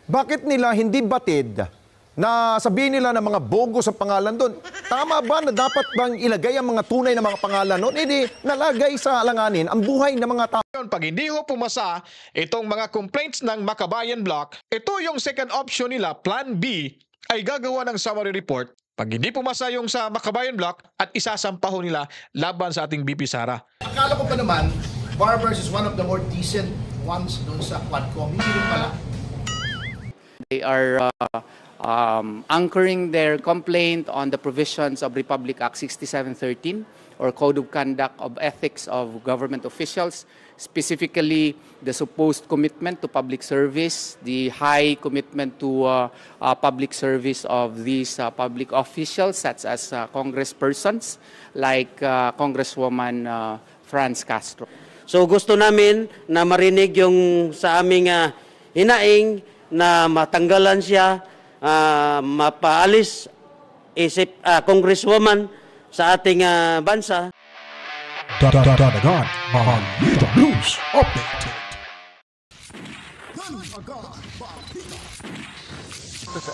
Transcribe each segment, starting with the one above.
Bakit nila hindi batid na sabihin nila ng mga bogo sa pangalan doon? Tama ba na dapat bang ilagay ang mga tunay na mga pangalan doon? Hindi nalagay sa alanganin ang buhay ng mga tao. Pag hindi ho pumasa itong mga complaints ng Makabayan Block, ito yung second option nila, Plan B, ay gagawa ng summary report. Pag hindi pumasa yung sa Makabayan Block at isasampaho nila laban sa ating BP Sara. Akala ko pa naman, Barbers is one of the more decent ones doon sa Quadcom. Hindi rin pala. They are anchoring their complaint on the provisions of Republic Act 6713 or Code of Conduct of Ethics of Government Officials, specifically the supposed commitment to public service, the high commitment to public service of these public officials such as congresspersons like Congresswoman Franz Castro. So gusto namin na marinig yung sa aming hinaing na matanggalan siya, mapaalis isip congresswoman sa ating bansa. Dadagan Balita News Update.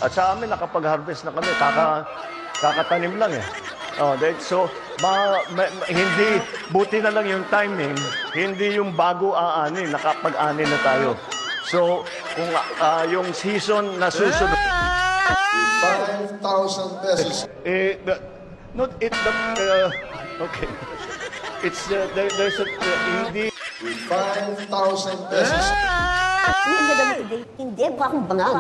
At sa amin, nakapag-harvest na kami. Kakatanim lang eh. So, hindi, buti na lang yung timing, hindi yung bago aanin, nakapag-anin na tayo. So, kung yung season na susunod... 5,000 pesos. Okay. It's, there's a, hindi... 5,000 pesos. Hindi ba akong bangal?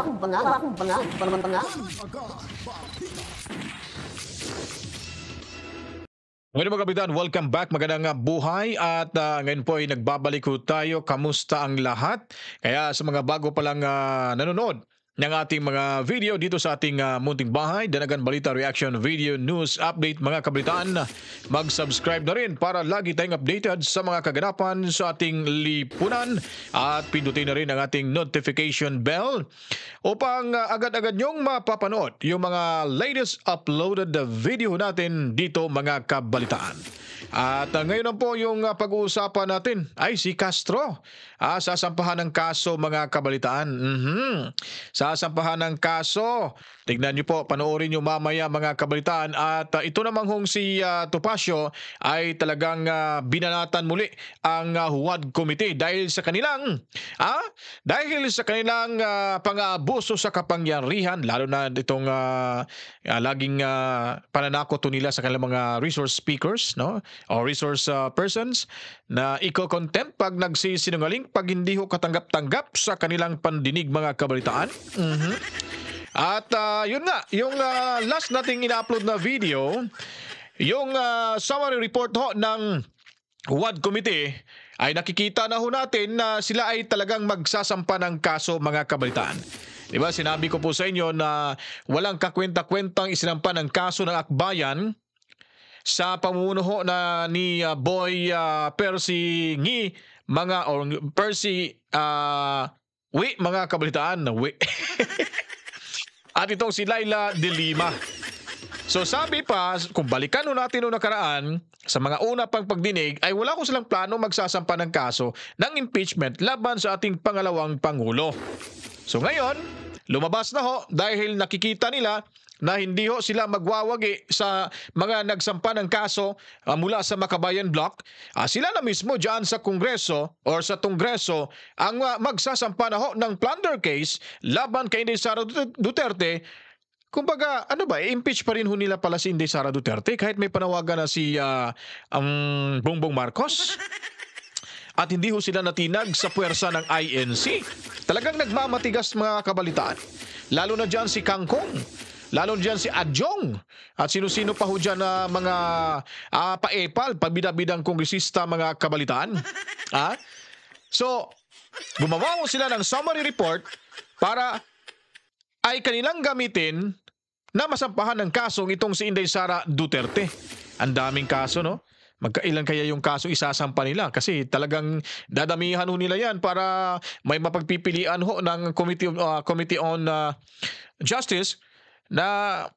Ngayon mga kapitan, welcome back. Magandang buhay at ngayon po ay nagbabalik po tayo. Kamusta ang lahat? Kaya sa mga bago palang nanonood ng ating mga video dito sa ating munting bahay, Danagan Balita Reaction Video News Update mga kapitan, mag-subscribe na rin para lagi tayong updated sa mga kaganapan sa ating lipunan at pindutin na rin ang ating notification bell upang agad-agad nyong mapapanood yung mga latest uploaded video natin dito mga kabalitaan. At ngayon po yung pag-uusapan natin ay si Castro. Sasampahan ng kaso mga kabalitaan. Sasampahan ng kaso. Tignan niyo po, panoorin niyo mamaya mga kabalitaan. At ito namang hong si Topacio ay talagang binanatan muli ang Huwad Committee dahil sa kanilang pang-aabuso sa kapangyarihan, lalo na itong laging pananakot nila sa kanilang mga resource speakers, no? O resource persons na iko-contempt pag nagsisinungaling, pag hindi ho katanggap-tanggap sa kanilang pandinig mga kabalitaan. At yun nga, yung last nating ina-upload na video, yung summary report ho ng WAD Committee, ay nakikita na ho natin na sila ay talagang magsasampa ng kaso mga kabalitaan. Diba, sinabi ko po sa inyo na walang kakwenta-kwentang isinampa ng kaso ng akbayan sa pamumuno na ni Boy Percy Ngi Percy mga kabalitaan na at itong si Laila de Lima. So sabi pa, kung balikan natin noong nakaraan, sa mga una pang pagdinig, ay wala ko silang plano magsasampa ng kaso ng impeachment laban sa ating pangalawang Pangulo. So ngayon, lumabas na ho dahil nakikita nila na hindi ho sila magwawagi sa mga nagsampa ng kaso mula sa Makabayan Block. Sila na mismo dyan sa Kongreso or sa Tongreso ang magsasampa na ho ng plunder case laban kay Inday Sara Duterte. Kumbaga, impeach pa rin ho nila pala si Inday Sara Duterte kahit may panawagan na si Bongbong Marcos. At hindi ho sila natinag sa puwersa ng INC. Talagang nagmamatigas mga kabalitaan. Lalo na dyan si Kangkong. Lalo dyan si Adjong at sino-sino pa ho dyan na mga paepal, pabida-bidang kongresista mga kabalitaan. So, gumawa ho sila ng summary report para ay kanilang gamitin na masampahan ng kasong itong si Inday Sara Duterte. Ang daming kaso, no? Magkailan kaya yung kaso isasampa nila? Kasi talagang dadamihan ho nila yan para may mapagpipilian ho ng Committee on Justice na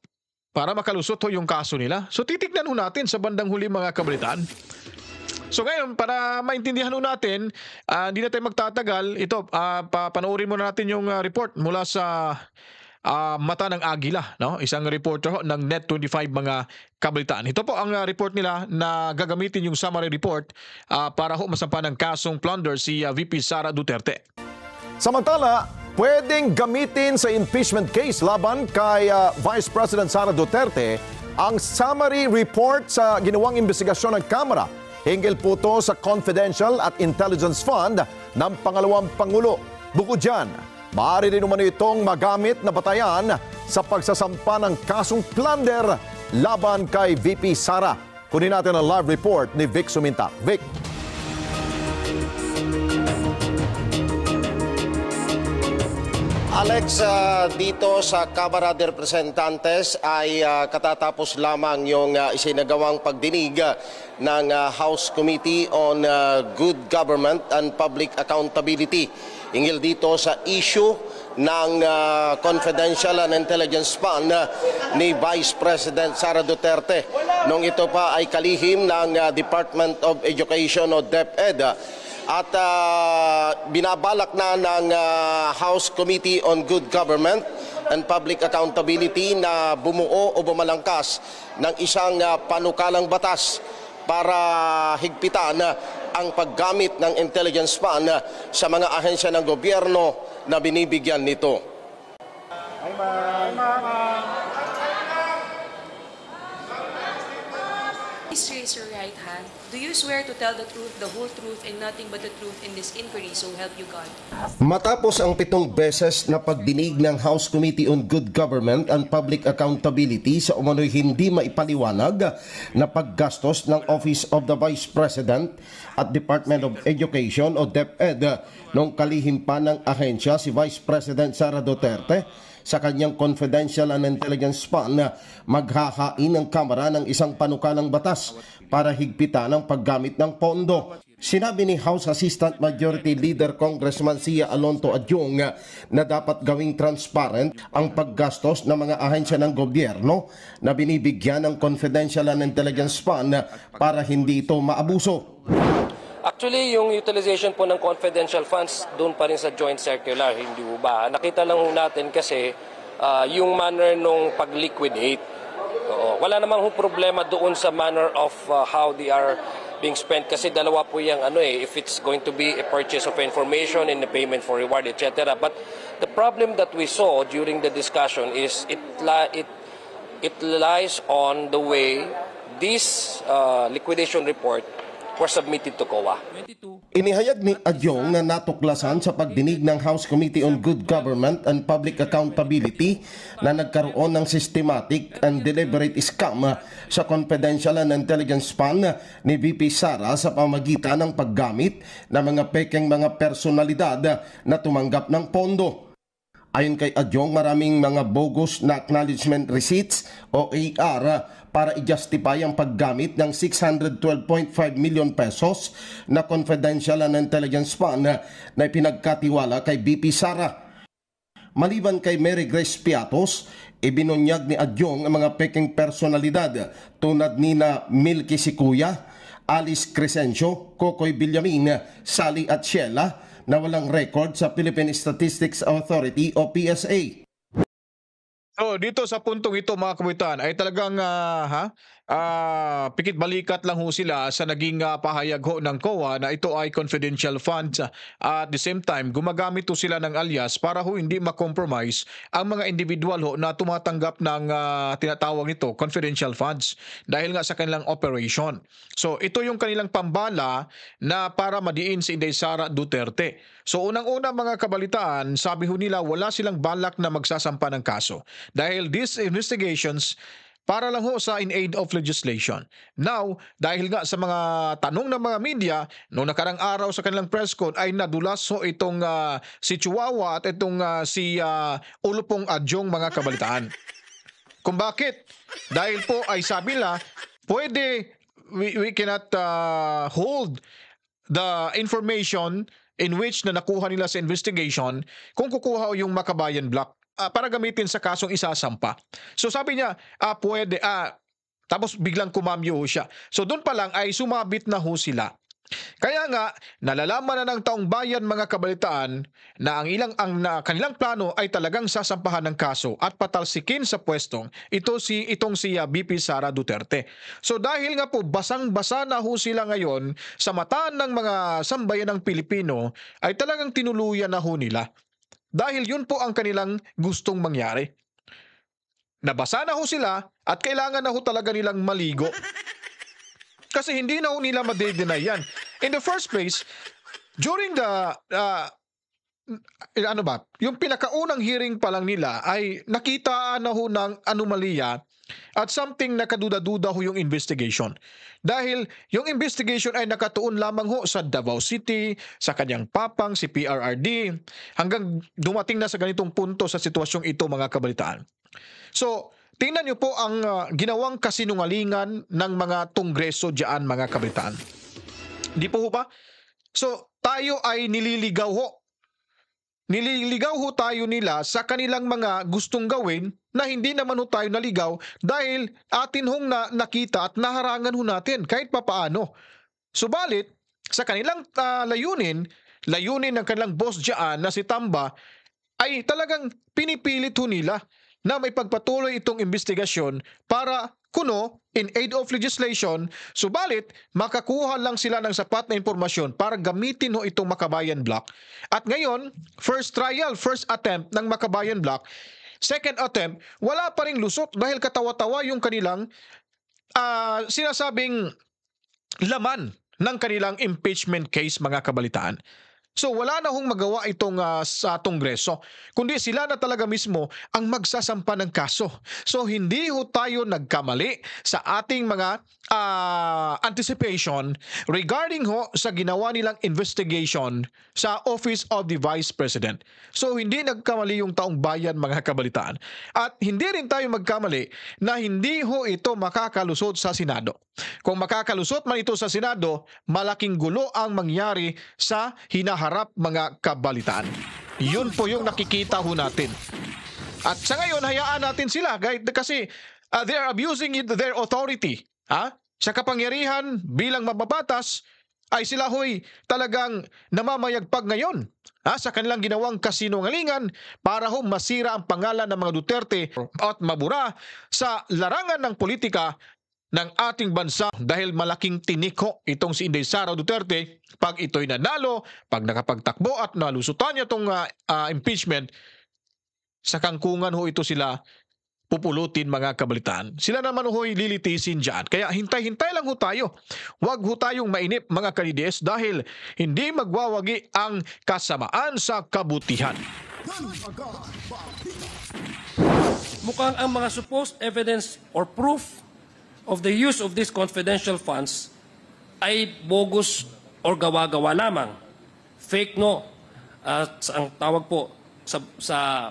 para makalusot ho yung kaso nila. So titignan ho natin sa bandang huli mga kabalitaan So ngayon, para maintindihan ho natin, hindi na tayo magtatagal. Ito, panoorin muna natin yung report mula sa Mata ng Agila, no? Isang reporter ho ng Net25 mga kabalitaan. Ito po ang report nila na gagamitin yung summary report para ho masampa ng kasong plunder si VP Sara Duterte. Samantala, pwedeng gamitin sa impeachment case laban kay Vice President Sara Duterte ang summary report sa ginawang investigasyon ng Kamara. Hinggil po ito sa Confidential at Intelligence Fund ng pangalawang Pangulo. Bukod dyan, maaari rin umano itong magamit na batayan sa pagsasampa ng kasong plunder laban kay VP Sara. Kunin natin ang live report ni Vic Sumintak. Vic. Alex, dito sa Kamara de Representantes ay katatapos lamang yung isinagawang pagdinig ng House Committee on Good Government and Public Accountability. Hinggil dito sa issue ng Confidential and Intelligence Fund ni Vice President Sara Duterte. Nung ito pa ay kalihim ng Department of Education o DepEd. At binabalak na ng House Committee on Good Government and Public Accountability na bumuo o bumalangkas ng isang panukalang batas para higpitan ang paggamit ng intelligence fund sa mga ahensya ng gobyerno na binibigyan nito. Please raise your right hand. Do you swear to tell the truth, the whole truth, and nothing but the truth in this inquiry, so help you God? Matapos ang 7 beses na pagdinig ng House Committee on Good Government and Public Accountability sa umano'y hindi maipaliwanag na paggastos ng Office of the Vice President at Department of Education o DepEd noong kalihim pa ng ahensya si Vice President Sara Duterte sa kanyang Confidential and Intelligence Fund, maghahain ng Kamara ng isang panukalang batas para higpitan ang paggamit ng pondo. Sinabi ni House Assistant Majority Leader Congressman Sia Alonto Adyong na dapat gawing transparent ang paggastos ng mga ahensya ng gobyerno na binibigyan ng Confidential and Intelligence Fund para hindi ito maabuso. Actually, yung utilization po ng confidential funds doon pa rin sa joint circular, hindi po ba? Nakita lang natin kasi yung manner nung pag-liquidate. Wala namang problema doon sa manner of how they are being spent kasi dalawa po yung if it's going to be a purchase of information and a payment for reward, etc. But the problem that we saw during the discussion is it lies on the way this liquidation report were submitted to COA. Inihayag ni Adyong na natuklasan sa pagdinig ng House Committee on Good Government and Public Accountability na nagkaroon ng systematic and deliberate scam sa Confidential and Intelligence Fund ni VP Sara sa pamagitan ng paggamit ng mga pekeng mga personalidad na tumanggap ng pondo. Ayon kay Adyong, maraming mga bogus na acknowledgement receipts o AR para i-justify ang paggamit ng 612.5 million pesos na Confidential and Intelligence Fund na ipinagkatiwala kay VP Sara. Maliban kay Mary Grace Piatos, ibinunyag ni Adyong ang mga peking personalidad tulad ni na Milky Sikuya, Alice Crescencio, Kokoy Villamin, Sally at Sheila na walang record sa Philippine Statistics Authority o PSA. So dito sa puntong ito mga kabataan ay talagang pikit balikat lang ho sila sa naging pahayag ho ng COA na ito ay confidential funds. At the same time, gumagamit ho sila ng alias para ho hindi ma-compromise ang mga individual ho na tumatanggap ng tinatawag nito confidential funds dahil nga sa kanilang operation. So ito yung kanilang pambala na para madiin si Inday Sara Duterte. So unang-una mga kabalitaan, sabi ho nila wala silang balak na magsasampa ng kaso dahil these investigations para lang ho sa in aid of legislation. Now, dahil nga sa mga tanong ng mga media, noong nakarang araw sa kanilang press con ay nadulas ho itong si Chihuahua at itong si Ulupong Adyong mga kabalitaan. Kung bakit? Dahil po ay sabi nila, we cannot hold the information in which na nakuha nila sa investigation kung kukuha yung Makabayan Block para gamitin sa kasong isasampa. So sabi niya, Tapos biglang kumamyo ho siya. So doon pa lang ay sumabit na ho sila. Kaya nga, nalalaman na ng taong bayan mga kabalitaan na ang kanilang plano ay talagang sasampahan ng kaso at patalsikin sa pwestong itong si BP Sara Duterte. So dahil nga po basang-basa na ho sila ngayon sa mata ng mga sambayan ng Pilipino ay talagang tinuluyan na ho nila. Dahil yun po ang kanilang gustong mangyari. Nabasa na ho sila at kailangan na ho talaga nilang maligo. Kasi hindi na ho nila ma-deny yan. In the first place, during yung pinakaunang hearing pa lang nila ay nakita na ho ng anomalya at something na kaduda-duda ho yung investigation. Dahil yung investigation ay nakatuon lamang ho sa Davao City, sa kanyang papang, si PRRD, hanggang dumating na sa ganitong punto sa sitwasyong ito mga kabalitaan. So, tingnan niyo po ang ginawang kasinungalingan ng mga Kongreso diyan mga kabalitaan. Di po ba? So, tayo ay nililigaw ho. Nililigaw ho tayo nila sa kanilang mga gustong gawin na hindi naman ho tayo naligaw dahil atin hong nakita at naharangan ho natin kahit papaano. Subalit, sa kanilang layunin ng kanilang boss diyan na si Tamba ay talagang pinipilit ho nila na may pagpatuloy itong investigasyon para kuno in aid of legislation, subalit makakuha lang sila ng sapat na impormasyon para gamitin ho itong Makabayan Block. At ngayon, first attempt ng Makabayan Block, second attempt, wala pa ring lusot dahil katawa-tawa yung kanilang sinasabing laman ng kanilang impeachment case mga kabalitaan. So wala na hong magawa itong sa Kongreso, kundi sila na talaga mismo ang magsasampa ng kaso. So hindi ho tayo nagkamali sa ating mga anticipation regarding ho sa ginawa nilang investigation sa Office of the Vice President. So hindi nagkamali yung taong bayan mga kabalitaan. At hindi rin tayo magkamali na hindi ho ito makakalusot sa Senado. Kung makakalusot man ito sa Senado, malaking gulo ang mangyari sa hinaharap mga kabalitaan. Yun po yung nakikita ho natin. At sa ngayon, hayaan natin sila kasi they are abusing their authority. Sa kapangyarihan bilang mababatas, ay sila ho'y talagang namamayagpag ngayon sa kanilang ginawang kasinungalingan para ho masira ang pangalan ng mga Duterte at mabura sa larangan ng politika ng ating bansa dahil malaking tiniko itong si Inday Sara Duterte pag ito'y nanalo, pag nakapagtakbo at nalusutan niya itong impeachment, sa kangkungan ho ito sila pupulutin mga kabalitaan. Sila naman ho'y lilitisin dyan. Kaya hintay-hintay lang ho tayo. Huwag ho tayong mainip mga kalides dahil hindi magwawagi ang kasamaan sa kabutihan. Mukhang ang mga supposed evidence or proof of the use of these confidential funds ay bogus or gawa-gawa lamang. Fake no, ang tawag po sa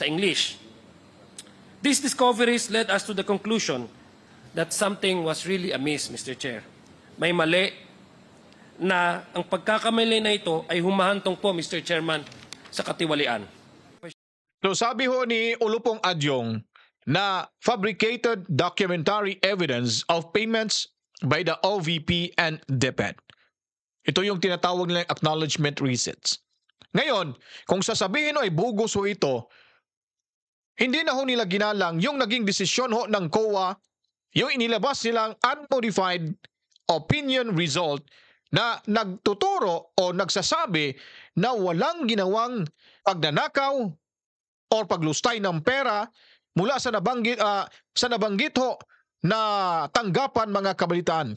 English. These discoveries led us to the conclusion that something was really amiss, Mr. Chair. May mali na ang pagkakamali na ito ay humahantong po, Mr. Chairman, sa katiwalian. So sabi ho ni Olupong Adyong na fabricated documentary evidence of payments by the OVP and DepEd. Ito yung tinatawag nilang acknowledgement receipts. Ngayon, kung sasabihin ay bogus ho ito, hindi na ho nila ginalang yung naging desisyon ho ng COA, yung inilabas nilang unmodified opinion result na nagtuturo o nagsasabi na walang ginawang pagnanakaw o paglustay ng pera mula sa nabanggit ho na tanggapan mga kabalitaan.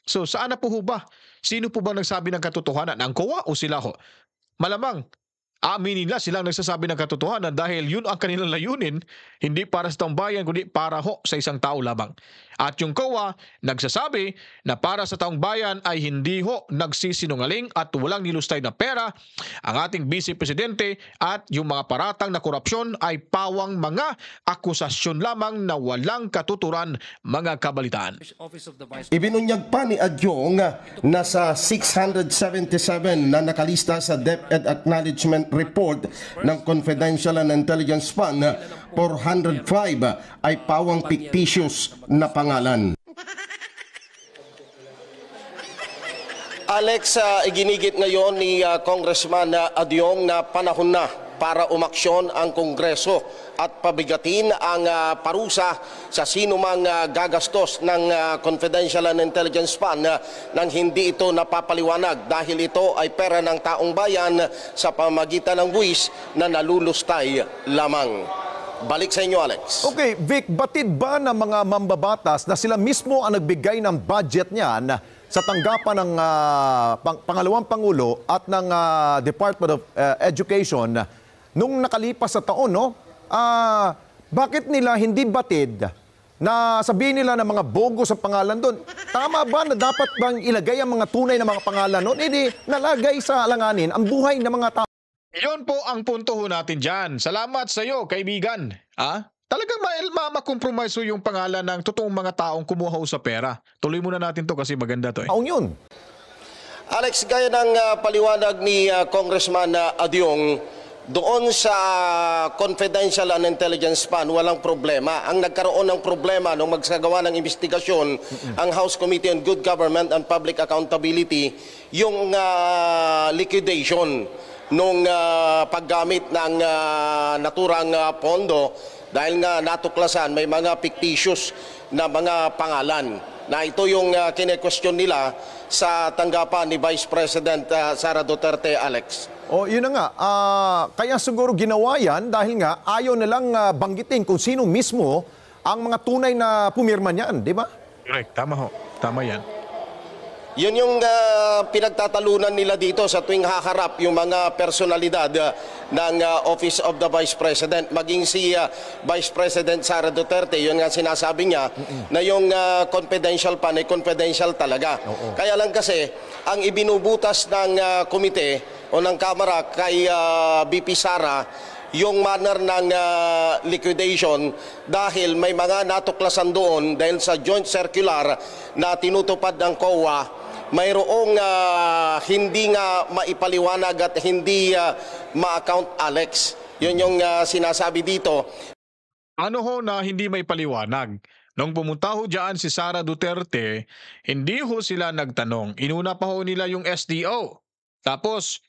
So saan na po ba? Sino po ba nagsabi ng katotohanan? Ang COA o sila ho? Malamang aminin nila silang nagsasabi ng katotohanan dahil yun ang kanilang layunin, hindi para sa taong bayan kundi para ho sa isang tao lamang. At yung COA nagsasabi na para sa taong bayan ay hindi ho nagsisinungaling at walang nilustay na pera ang ating Vice Presidente at yung mga paratang na korupsyon ay pawang mga akusasyon lamang na walang katuturan mga kabalitaan. Ibinunyag pa ni Adyong na sa 677 na nakalista sa DepEd Acknowledgement Assessment Report ng Confidential and Intelligence Fund, 405 ay pawang fictitious na pangalan. Alex, iginigit ngayon ni Congressman Adyong na panahon na para umaksyon ang Kongreso at pabigatin ang parusa sa sino mang gagastos ng Confidential and Intelligence Fund nang hindi ito napapaliwanag dahil ito ay pera ng taong bayan sa pamagitan ng buwis na nalulustay lamang. Balik sa inyo, Alex. Okay, Vic, batid ba ng mga mambabatas na sila mismo ang nagbigay ng budget niyan sa tanggapan ng pangalawang Pangulo at ng Department of Education nung nakalipas sa taon, no? Bakit nila hindi batid na sabihin nila ng mga bogo sa pangalan doon? Tama ba na dapat bang ilagay ang mga tunay na mga pangalan doon? Hindi nalagay sa alanganin ang buhay ng mga tao. Iyon po ang punto ho natin dyan. Salamat sa iyo, kaibigan. Talagang makompromise yung pangalan ng totoong mga taong kumuha sa pera. Tuloy muna natin to kasi maganda to. Taong yun. Alex, gaya ng paliwanag ni Congressman Adyong, doon sa Confidential and Intelligence Fund, walang problema. Ang nagkaroon ng problema nung magsagawa ng investigasyon ang House Committee on Good Government and Public Accountability, yung liquidation nung paggamit ng naturang pondo dahil nga natuklasan may mga fictitious na mga pangalan. Na ito yung kine-question nila sa tanggapan ni Vice President Sara Duterte, Alex. Yun na nga. Kaya siguro ginawa yan dahil nga ayaw nilang banggitin kung sino mismo ang mga tunay na pumirma niyan, di ba? Correct. Tama ho. Tama yan. Yun yung pinagtatalunan nila dito sa tuwing haharap yung mga personalidad ng Office of the Vice President. Maging si Vice President Sara Duterte, yun nga sinasabi niya na yung confidential fund ay confidential talaga. Kaya lang kasi, ang ibinubutas ng komite o ng Kamara kay VP Sara, yung manner ng liquidation dahil may mga natuklasan doon dahil sa joint circular na tinutupad ng COA, mayroong hindi nga maipaliwanag at hindi ma-account, Alex. Yun yung sinasabi dito. Ano ho na hindi may paliwanag? Nung pumunta ho dyan si Sara Duterte, hindi ho sila nagtanong. Inuna pa ho nila yung SDO. Tapos,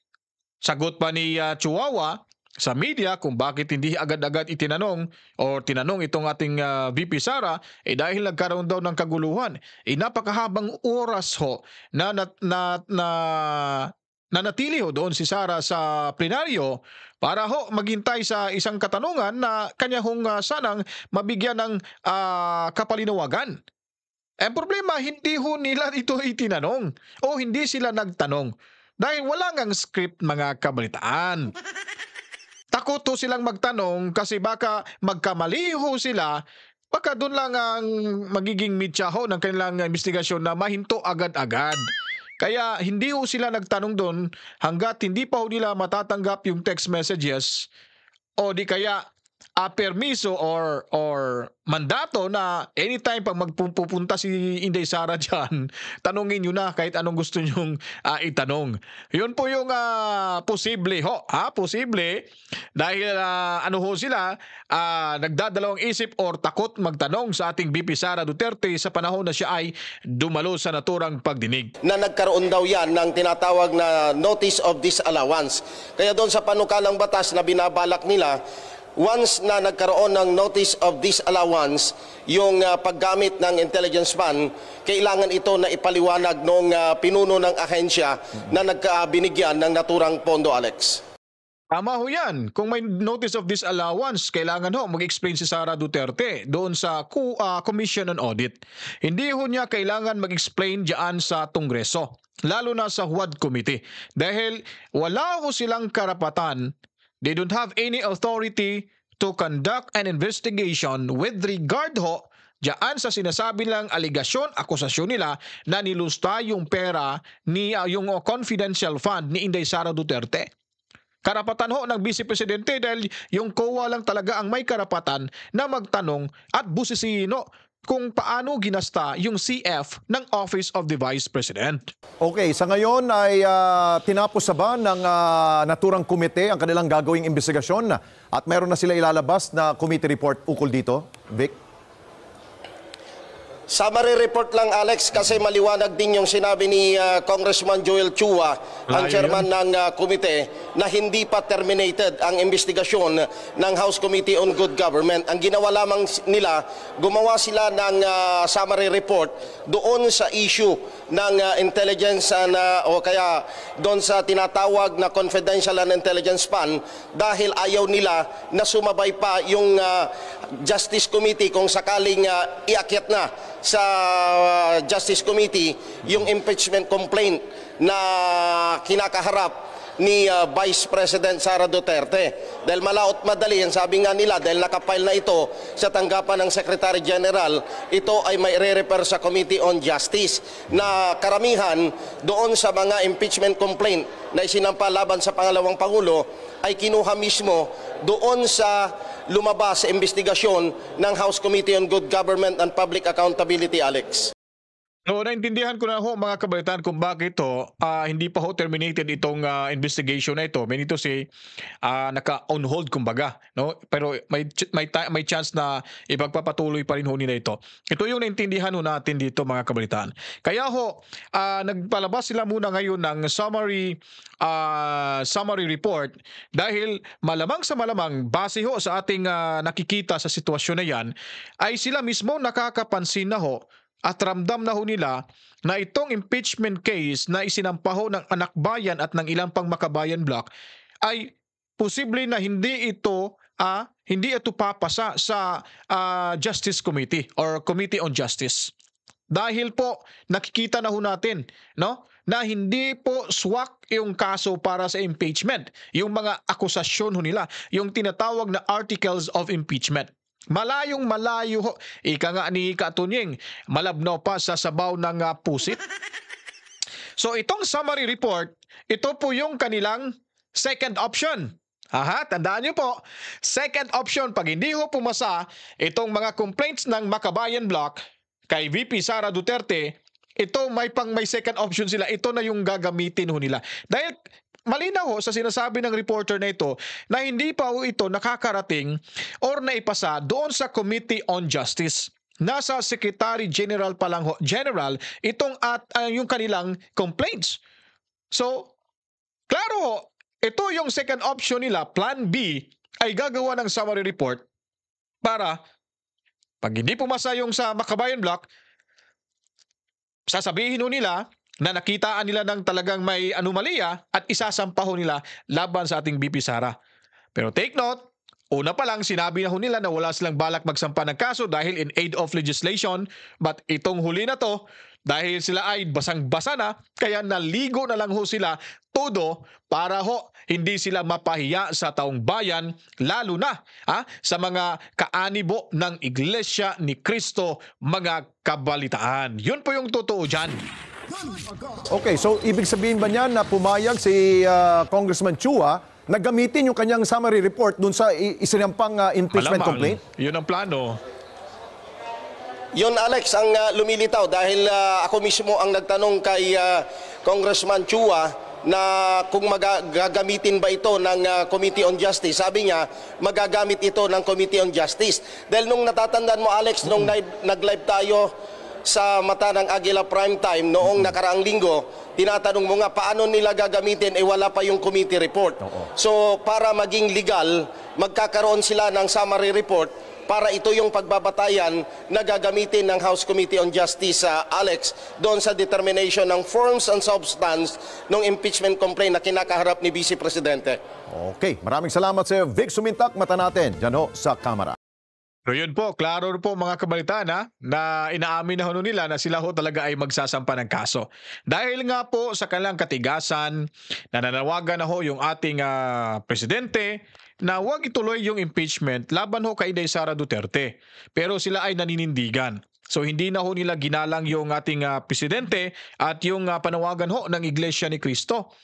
sagot pa ni Chihuahua sa media kung bakit hindi agad-agad itinanong o tinanong itong ating VP Sara, dahil nagkaroon daw ng kaguluhan. Napakahabang oras ho na nanatili ho doon si Sara sa plenaryo para ho maghintay sa isang katanungan na kanya hong sanang mabigyan ng kapalinawagan. Ang problema, hindi ho nila ito itinanong o hindi sila nagtanong dahil wala ngang script, mga kabalitaan. Takot ho silang magtanong kasi baka magkamali ho sila, baka doon lang ang magiging mitya ho ng kanilang investigasyon na mahinto agad-agad. Kaya hindi ho sila nagtanong doon hanggat hindi pa ho nila matatanggap yung text messages o di kaya permiso or mandato na anytime pag magpupunta si Inday Sara dyan, tanungin nyo na kahit anong gusto nyong itanong. Yun po yung posible ho. Posible dahil ano ho sila, nagdadalawang isip or takot magtanong sa ating VP Sara Duterte sa panahon na siya ay dumalo sa naturang pagdinig. Na nagkaroon daw yan ng tinatawag na notice of disallowance. Kaya doon sa panukalang batas na binabalak nila, once na nagkaroon ng notice of disallowance, yung paggamit ng intelligence fund, kailangan ito na ipaliwanag ng pinuno ng ahensya na nagkabinigyan ng naturang pondo, Alex. Tama ho yan. Kung may notice of disallowance, kailangan ho mag-explain si Sara Duterte doon sa Commission on Audit. Hindi ho niya kailangan mag-explain dyan sa Kongreso, lalo na sa HUAD Committee. Dahil wala ho silang karapatan. They don't have any authority to conduct an investigation with regard ho diyan sa sinasabi lang aligasyon, akusasyon nila na nilusta yung pera ni yung confidential fund ni Inday Sara Duterte. Karapatan ho ng Vice Presidente dahil yung COA lang talaga ang may karapatan na magtanong at busisihin ho kung paano ginasta yung CF ng Office of the Vice President. Okay, sa ngayon ay tinapos sa ba ng naturang komite ang kanilang gagawing investigasyon at meron na sila ilalabas na committee report ukol dito, Vic? Summary report lang, Alex, kasi maliwanag din yung sinabi ni Congressman Joel Chua, ang chairman ng komite, na hindi pa terminated ang investigasyon ng House Committee on Good Government. Ang ginawa lamang nila, gumawa sila ng summary report doon sa issue ng intelligence o kaya doon sa tinatawag na confidential and intelligence fund, dahil ayaw nila na sumabay pa yung Justice Committee kung sakaling iakyat na sa Justice Committee yung impeachment complaint na kinakaharap ni Vice President Sara Duterte. Dahil malaot madali, ang sabi nga nila, dahil nakapile na ito sa tanggapan ng Secretary General, ito ay may re-refer sa Committee on Justice na karamihan doon sa mga impeachment complaint na isinampa laban sa pangalawang Pangulo ay kinuha mismo doon sa lumabas sa investigasyon ng House Committee on Good Government and Public Accountability, Alex. No, naintindihan ko na ho mga kabalitaan kung bakit hindi pa ho terminated itong investigation na ito. May nito si naka-on hold kumbaga, no? Pero may chance na ipagpapatuloy pa rin ho nila ito. Ito yung naintindihan ho natin dito mga kabalitaan. Kaya ho nagpalabas sila muna ngayon ng summary report dahil malamang sa malamang base ho sa ating nakikita sa sitwasyon na yan ay sila mismo nakakapansin na ho at ramdam na ho nila na itong impeachment case na isinampa ho ng Anak Bayan at ng ilang pang Makabayan block ay posible na hindi ito papasa sa Justice Committee or Committee on Justice. Dahil po nakikita na ho natin, no, na hindi po swak yung kaso para sa impeachment, yung mga akusasyon ho nila, yung tinatawag na articles of impeachment. Malayong malayo ho. Ika nga ni Katunying, malabnaw pa sa sabaw ng pusit. So itong summary report, ito po yung kanilang second option. Tandaan nyo po, second option, pag hindi ho pumasa itong mga complaints ng Makabayan Block kay VP Sara Duterte, ito may second option sila. Ito na yung gagamitin ho nila. Dahil malinaw ho sa sinasabi ng reporter na ito na hindi pa ho ito nakakarating or naipasa doon sa Committee on Justice. Nasa Secretary General pa lang ho, General, itong yung kanilang complaints. So, klaro ho, ito yung second option nila, Plan B, ay gagawa ng summary report para pag hindi pumasa yung sa Makabayan Block, sasabihin ho nila na nakitaan nila ng talagang may anomalya at isasampaho nila laban sa ating VP Sara. Pero take note, una pa lang sinabi na ho nila na wala silang balak magsampa ng kaso dahil in aid of legislation, but itong huli na to, dahil sila ay basang-basa na, kaya naligo na lang ho sila todo para ho hindi sila mapahiya sa taong bayan, lalo na sa mga kaanibo ng Iglesia ni Cristo, mga kabalitaan. Yun po yung totoo dyan. Okay, so ibig sabihin ba niyan na pumayag si Congressman Chua na gamitin yung kanyang summary report dun sa isinampang impeachment complaint? Yun ang plano. Yun, Alex, ang lumilitaw dahil ako mismo ang nagtanong kay Congressman Chua na kung magagamitin ba ito ng Committee on Justice. Sabi niya, magagamit ito ng Committee on Justice. Dahil nung natatandaan mo, Alex, nung nag-live tayo sa mata ng Agila Primetime noong nakaraang linggo, tinatanong mo nga paano nila gagamitin, wala pa yung committee report. So para maging legal, magkakaroon sila ng summary report para ito yung pagbabatayan na gagamitin ng House Committee on Justice, Alex, doon sa determination ng forms and substance ng impeachment complaint na kinakaharap ni Vice Presidente. Okay, maraming salamat sa Vic Sumintak. Mata natin dyan ho sa kamera. Pero yun po, klaro po mga kabalitaan na inaamin na ho nila na sila ho talaga ay magsasampa ng kaso. Dahil nga po sa kanilang katigasan, nananawagan na ho yung ating presidente na huwag ituloy yung impeachment laban ho kay Inday Sara Duterte. Pero sila ay naninindigan. So hindi na ho nila ginalang yung ating presidente at yung panawagan ho ng Iglesia ni Cristo.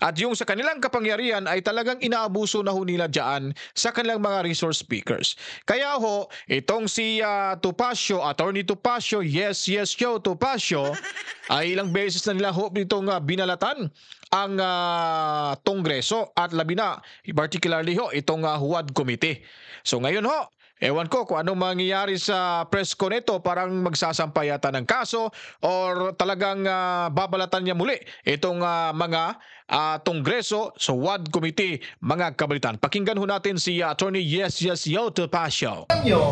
At yung sa kanilang kapangyarihan ay talagang inaabuso na ho nila dyan sa kanilang mga resource speakers. Kaya ho, itong si Topacio, Attorney Topacio, yes, yo, Topacio, ay ilang beses na nila ho itong binalatan ang Kongreso at labi na, particularly ho, itong Huwad Committee. So ngayon ho, ewan ko kung anong mangyayari sa press ko nito, parang magsasampay yata ng kaso or talagang babalatan niya muli itong mga Kongreso sa WAD Committee, mga kabalitan. Pakinggan ho natin si Attorney Yes Yo Topacio. Alam nyo,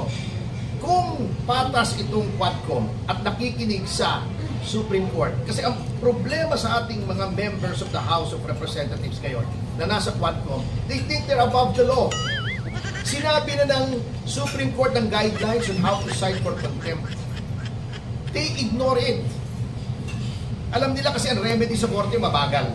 kung patas itong Quadcom at nakikinig sa Supreme Court, kasi ang problema sa ating mga members of the House of Representatives ngayon na nasa Quadcom, they think they're above the law. Sinabi na ng Supreme Court ng guidelines on how to cite for contempt. They ignore it. Alam nila kasi ang remedy sa korte mabagal.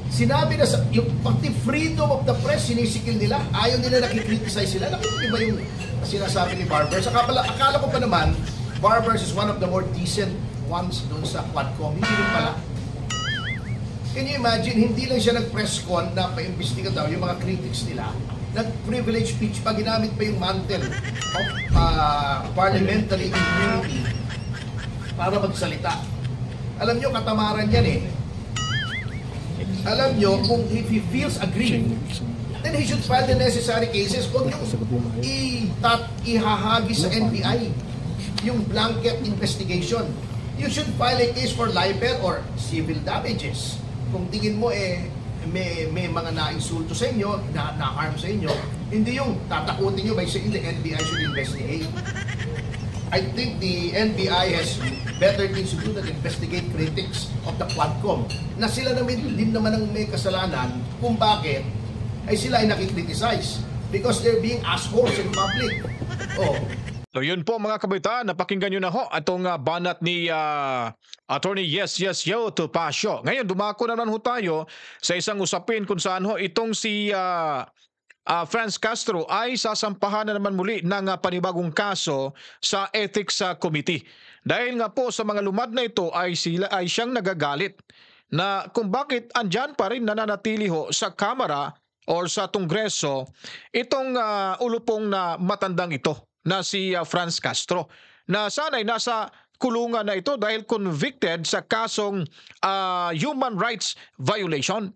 Sinabi na yung pati freedom of the press sinisikil nila. Ayaw nila nakikriticize sila. Nakikita ba yung sinasabi ni Barbers? Akala ko pa naman, Barbers is one of the more decent ones doon sa Quadcom. Hindi rin pala. Can you imagine, hindi lang siya nag-press con na pa-imbestiga daw yung mga critics nila. Nag-privilege speech pa, ginamit pa yung mantle of parliamentary immunity para magsalita. Alam nyo, katamaran yan eh. Alam nyo, kung if he feels aggrieved, then he should file the necessary cases. Huwag yung ihahagis sa NBI yung blanket investigation. You should file a case for libel or civil damages. Kung tingin mo may mga na-insulto sa inyo, na-harm sa inyo, hindi yung tatakutin nyo by saying the NBI should investigate. I think the NBI has better things to do than investigate critics of the Quadcom. Na sila naman din naman ang may kasalanan kung bakit ay sila ay nakikriticize. Because they're being assholes in public. Oh. So yun po mga kabaitaan, napakinggan nyo na ho itong banat ni Attorney Yes Yo Topacio. Ngayon, dumako naman ho tayo sa isang usapin kung saan ho itong si Franz Castro ay sasampahan na naman muli ng panibagong kaso sa Ethics Committee. Dahil nga po sa mga lumad na ito ay siyang nagagalit na kung bakit andyan pa rin nananatili ho sa Kamara or sa Kongreso itong ulupong na matandang ito na si Franz Castro, na sana'y nasa kulungan na ito dahil convicted sa kasong human rights violation.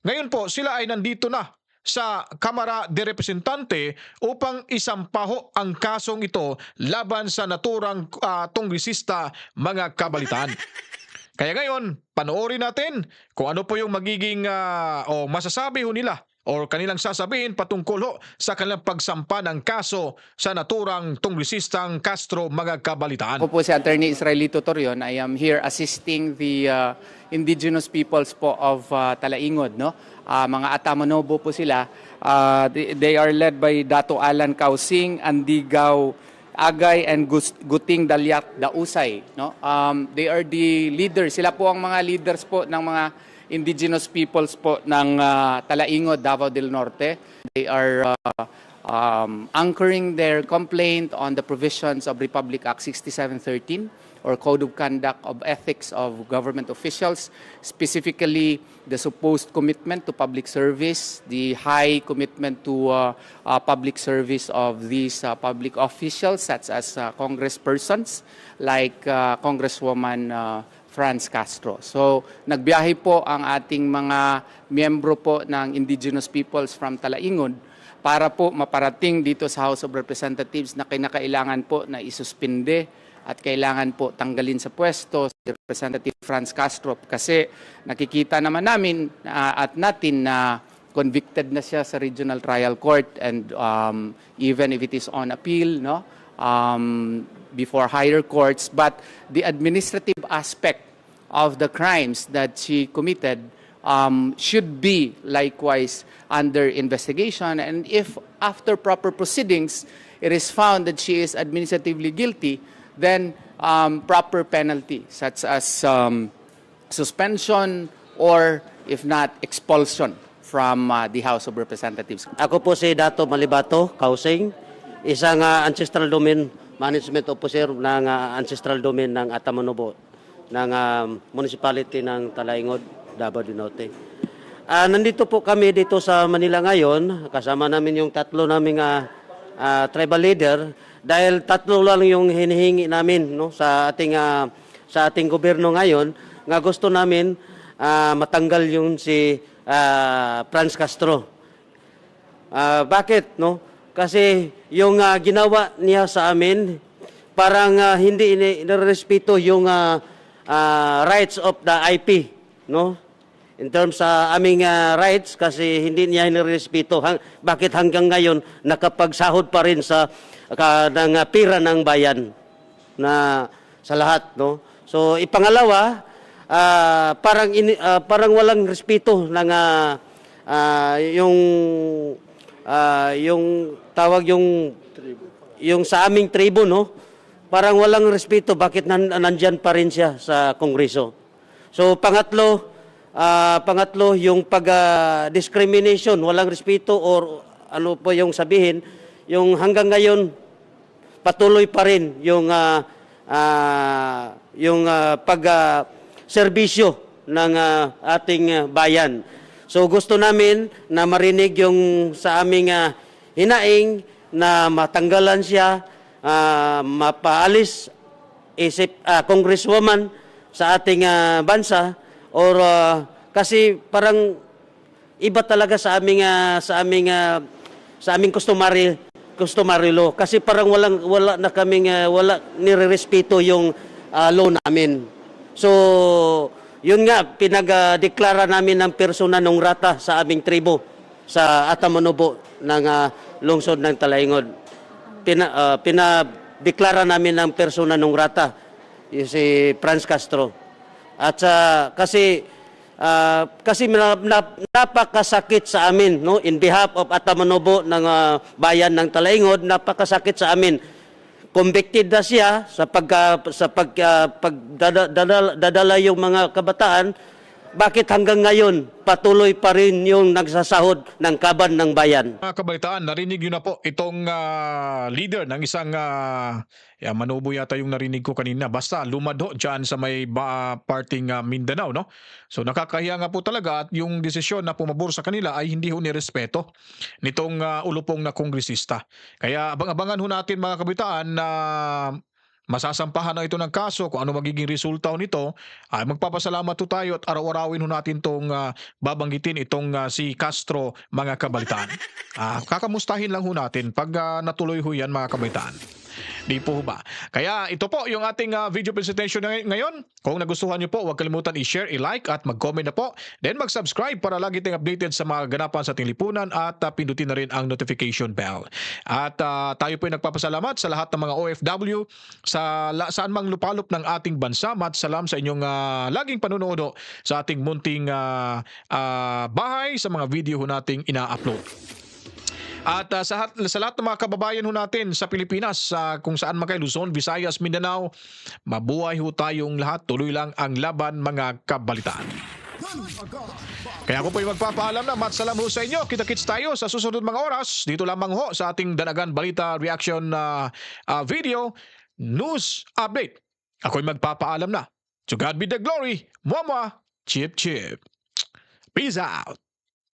Ngayon po, sila ay nandito na sa Kamara de Representante upang isampaho ang kasong ito laban sa naturang kongresista, mga kabalitaan. Kaya ngayon, panoorin natin kung ano po yung magiging o masasabi ho nila o kanilang sasabihin patungkol ho sa kanilang pagsampa ng kaso sa naturang kongresistang Castro, mga kabalitaan. Ako po si Attorney Israelito Torion. I am here assisting the indigenous peoples po of Talaingod, no? Mga Atamanobo po sila. They are led by Dato Alan Kausing, Andigaw Agay, and Guting Dalyat Dausay, no? They are the leaders. Sila po ang mga leaders po ng mga indigenous peoples po ng Talaingod, Davao del Norte. They are anchoring their complaint on the provisions of Republic Act 6713 or Code of Conduct of Ethics of Government Officials, specifically the supposed commitment to public service, the high commitment to public service of these public officials such as congresspersons like Congresswoman Franz Castro. So, nagbiyahe po ang ating mga miyembro po ng indigenous peoples from Talaingod para po maparating dito sa House of Representatives na kinakailangan po na isuspinde at kailangan po tanggalin sa pwesto si Representative Franz Castro kasi nakikita naman namin at natin na convicted na siya sa Regional Trial Court and even if it is on appeal, no? Before higher courts, but the administrative aspect of the crimes that she committed should be likewise under investigation. And if after proper proceedings, it is found that she is administratively guilty, then proper penalty such as suspension or if not expulsion from the House of Representatives. Ako po si Dato Malibato Kausing, isang ancestral domain management officer ng ancestral domain ng Atamonobo ng municipality ng Talaingod, Davao del Norte. Nandito po kami dito sa Manila ngayon, kasama namin yung tatlo naming tribal leader dahil tatlo lang yung hinihingi namin, no, sa ating gobyerno ngayon, nga gusto namin matanggal yung si Franz Castro. Bakit, no? Kasi yung ginawa niya sa amin parang hindi inirespeto yung rights of the IP, no? In terms sa aming rights, kasi hindi niya inirespeto. Bakit hanggang ngayon nakapagsahod pa rin sa ng pira ng bayan na sa lahat, no? So ipangalawa, parang walang respeto ng yung tawag yung sa aming tribo, no? Parang walang respeto, bakit nandyan pa rin siya sa Kongreso. So pangatlo yung discrimination, walang respeto, or ano po yung sabihin, yung hanggang ngayon patuloy pa rin yung serbisyo ng ating bayan. So gusto namin na marinig yung sa aming hinaing na matanggalan siya, mapaalis congresswoman sa ating bansa, or kasi parang iba talaga sa aming customary law, kasi parang wala nirerespeto yung law namin. So yun nga, pinag-deklara namin ng persona non grata sa aming tribo sa Atamonobo ng lungsod ng Talaingod. Pinadeklara namin ng persona non grata si Franz Castro. At kasi napakasakit sa amin, no, in behalf of Atamonobo ng bayan ng Talaingod, napakasakit sa amin. Convicted na siya sa pagdadala yung mga kabataan. Bakit hanggang ngayon patuloy pa rin yung nagsasahod ng kaban ng bayan? Mga kabalitaan, narinig nyo na po itong leader ng isang Manobo yata yung narinig ko kanina. Basta lumado dyan sa may parting Mindanao, no? So nakakahiya nga po talaga, at yung desisyon na pumabor sa kanila ay hindi ho nirespeto nitong ulupong na kongresista. Kaya abang-abangan ho natin, mga kabalitaan, na masasampahan na ito ng kaso, kung ano magiging resulta nito. Ay magpapasalamat po tayo at araw-arawin ho natin itong babanggitin itong si Castro, mga kabalitaan. Kakamustahin lang ho natin pag natuloy ho yan, mga kabalitaan. Di po ba? Kaya ito po yung ating video presentation ngayon. Kung nagustuhan nyo po, huwag kalimutan i-share, i-like at mag-comment na po. Then mag-subscribe para lagi tayong updated sa mga ganapan sa ating lipunan, at pindutin na rin ang notification bell. At tayo po ay nagpapasalamat sa lahat ng mga OFW saan mang lupalop ng ating bansa. Salam sa inyong laging panunood sa ating munting bahay, sa mga video nating ina-upload. At sa lahat ng mga kababayan ho natin sa Pilipinas, kung saan man kayo, Luzon, Visayas, Mindanao, mabuhay ho tayong lahat. Tuloy lang ang laban, mga kabalitaan. Kaya ako po yung magpapaalam na matsalam ho sa inyo. Kita-kits tayo sa susunod mga oras. Dito lamang ho sa ating Danagan Balita Reaction video news update. Ako'y magpapaalam na. To God be the glory. Mwah mwah. Chip chip. Peace out.